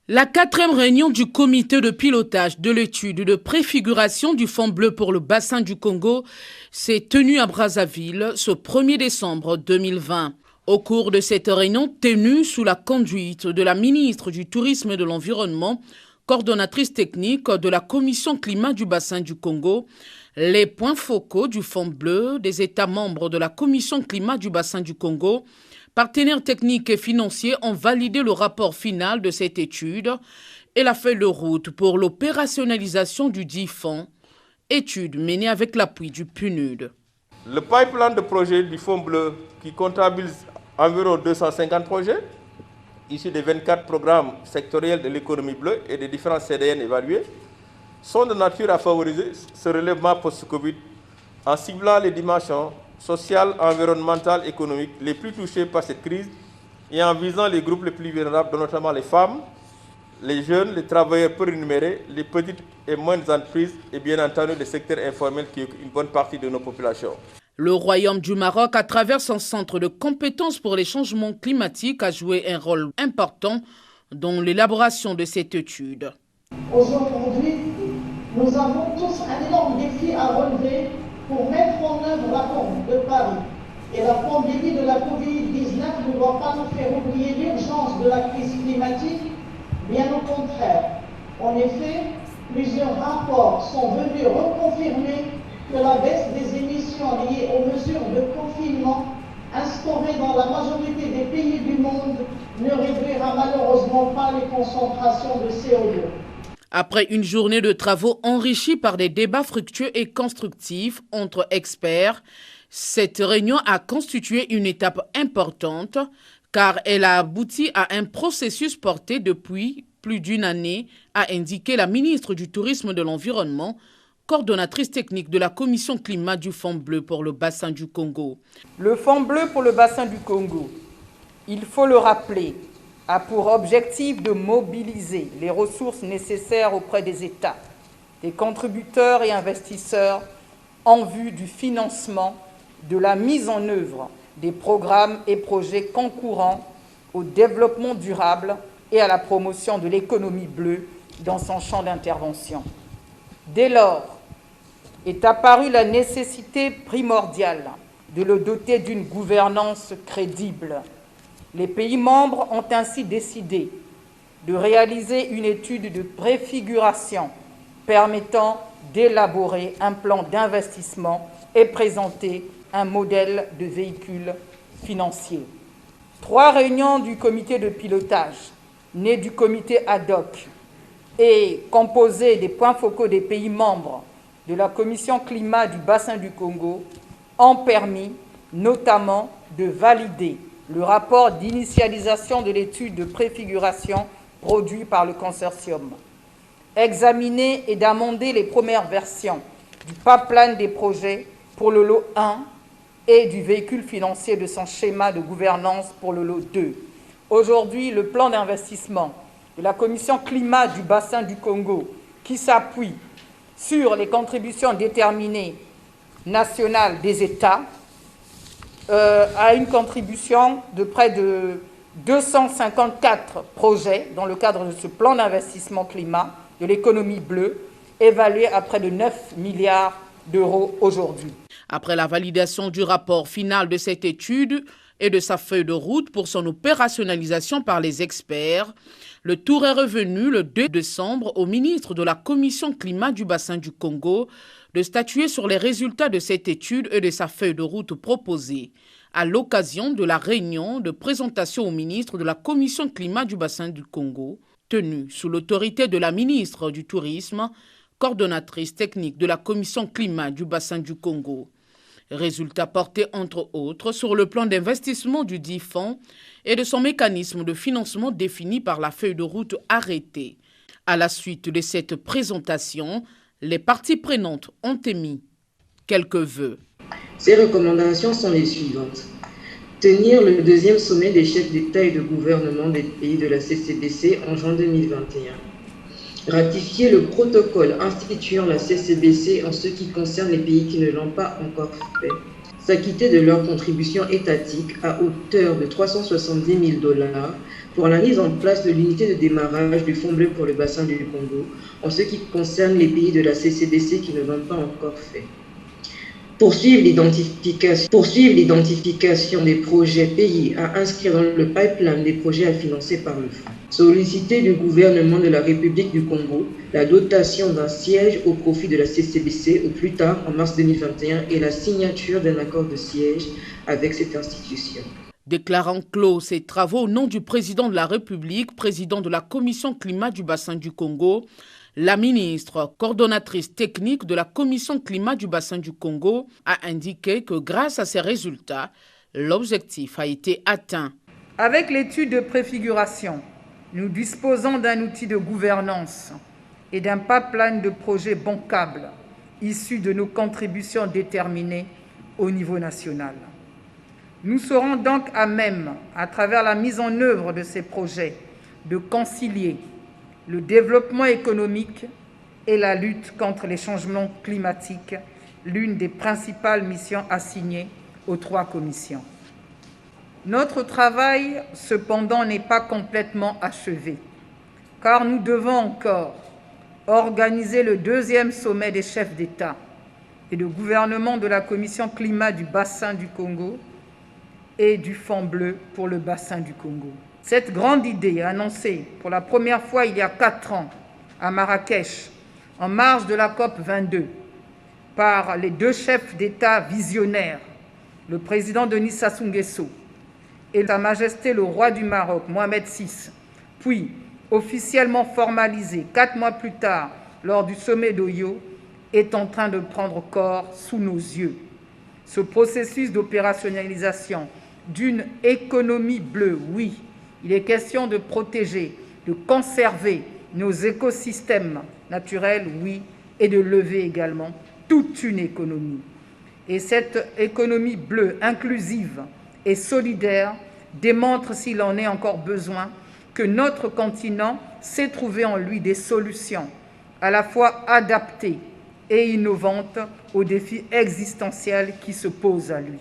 La quatrième réunion du comité de pilotage de l'étude de préfiguration du Fonds bleu pour le bassin du Congo s'est tenue à Brazzaville ce 1er décembre 2020. Au cours de cette réunion tenue sous la conduite de la ministre du Tourisme et de l'Environnement, coordonnatrice technique de la Commission climat du bassin du Congo, les points focaux du Fonds bleu, des États membres de la Commission climat du bassin du Congo, partenaires techniques et financiers ont validé le rapport final de cette étude et la feuille de route pour l'opérationnalisation du dit fonds, étude menée avec l'appui du PNUD. Le pipeline de projets du Fonds bleu, qui comptabilise environ 250 projets, issus des 24 programmes sectoriels de l'économie bleue et des différents CDN évalués, sont de nature à favoriser ce relèvement post-Covid en ciblant les dimensions sociales, environnementales, économiques les plus touchées par cette crise et en visant les groupes les plus vulnérables, notamment les femmes, les jeunes, les travailleurs peu rémunérés, les petites et moyennes entreprises et bien entendu les secteurs informels qui occupent une bonne partie de nos populations. Le Royaume du Maroc, à travers son centre de compétences pour les changements climatiques, a joué un rôle important dans l'élaboration de cette étude. Aujourd'hui, nous avons tous un énorme défi à relever pour mettre en œuvre l'accord de Paris. Et la pandémie de la Covid-19 ne doit pas nous faire oublier l'urgence de la crise climatique, bien au contraire. En effet, plusieurs rapports sont venus reconfirmer que la baisse des émissions liées aux mesures de confinement instaurées dans la majorité des pays du monde ne réduira malheureusement pas les concentrations de CO2. Après une journée de travaux enrichis par des débats fructueux et constructifs entre experts, cette réunion a constitué une étape importante car elle a abouti à un processus porté depuis plus d'une année, a indiqué la ministre du Tourisme et de l'Environnement, coordonnatrice technique de la Commission climat du Fonds bleu pour le bassin du Congo. Le Fonds bleu pour le bassin du Congo, il faut le rappeler, a pour objectif de mobiliser les ressources nécessaires auprès des États, des contributeurs et investisseurs en vue du financement de la mise en œuvre des programmes et projets concourant au développement durable et à la promotion de l'économie bleue dans son champ d'intervention. Dès lors, est apparue la nécessité primordiale de le doter d'une gouvernance crédible. Les pays membres ont ainsi décidé de réaliser une étude de préfiguration permettant d'élaborer un plan d'investissement et présenter un modèle de véhicule financier. 3 réunions du comité de pilotage, né du comité ad hoc et composé des points focaux des pays membres de la Commission climat du bassin du Congo, ont permis notamment de valider le rapport d'initialisation de l'étude de préfiguration produit par le consortium, examiner et d'amender les premières versions du pipeline des projets pour le lot 1 et du véhicule financier de son schéma de gouvernance pour le lot 2. Aujourd'hui, le plan d'investissement de la Commission climat du bassin du Congo, qui s'appuie sur les contributions déterminées nationales des États, a une contribution de près de 254 projets dans le cadre de ce plan d'investissement climat de l'économie bleue, évalué à près de 9 milliards d'euros aujourd'hui. Après la validation du rapport final de cette étude et de sa feuille de route pour son opérationnalisation par les experts, le tour est revenu le 2 décembre au ministre de la Commission climat du bassin du Congo de statuer sur les résultats de cette étude et de sa feuille de route proposée à l'occasion de la réunion de présentation au ministre de la Commission climat du bassin du Congo, tenue sous l'autorité de la ministre du Tourisme, coordonnatrice technique de la Commission climat du bassin du Congo. Résultats portés entre autres sur le plan d'investissement du dit fonds et de son mécanisme de financement défini par la feuille de route arrêtée. À la suite de cette présentation, les parties prenantes ont émis quelques vœux. Ces recommandations sont les suivantes. Tenir le 2e sommet des chefs d'État et de gouvernement des pays de la CCBC en juin 2021. Ratifier le protocole instituant la CCBC en ce qui concerne les pays qui ne l'ont pas encore fait. s'acquitter de leur contribution étatique à hauteur de 370 000 $ pour la mise en place de l'unité de démarrage du Fonds bleu pour le bassin du Congo en ce qui concerne les pays de la CCBC qui ne l'ont pas encore fait. Poursuivre l'identification des projets pays à inscrire dans le pipeline des projets à financer par le fonds. Solliciter du gouvernement de la République du Congo la dotation d'un siège au profit de la CCBC au plus tard en mars 2021 et la signature d'un accord de siège avec cette institution. Déclarant clos ces travaux au nom du président de la République, président de la Commission climat du bassin du Congo, la ministre, coordonnatrice technique de la Commission climat du bassin du Congo, a indiqué que grâce à ces résultats, l'objectif a été atteint. Avec l'étude de préfiguration, nous disposons d'un outil de gouvernance et d'un pipeline de projets bancables issus de nos contributions déterminées au niveau national. Nous serons donc à même, à travers la mise en œuvre de ces projets, de concilier le développement économique et la lutte contre les changements climatiques, l'une des principales missions assignées aux 3 commissions. Notre travail, cependant, n'est pas complètement achevé, car nous devons encore organiser le 2e sommet des chefs d'État et de gouvernement de la Commission climat du bassin du Congo et du Fonds bleu pour le bassin du Congo. Cette grande idée, annoncée pour la première fois il y a 4 ans à Marrakech, en marge de la COP 22, par les 2 chefs d'État visionnaires, le président Denis Sassou Nguesso et Sa Majesté le roi du Maroc, Mohamed VI, puis officiellement formalisée 4 mois plus tard lors du sommet d'Oyo, est en train de prendre corps sous nos yeux. Ce processus d'opérationnalisation d'une économie bleue, oui, il est question de protéger, de conserver nos écosystèmes naturels, oui, et de lever également toute une économie. Et cette économie bleue, inclusive et solidaire, démontre, s'il en est encore besoin, que notre continent sait trouver en lui des solutions à la fois adaptées et innovantes aux défis existentiels qui se posent à lui.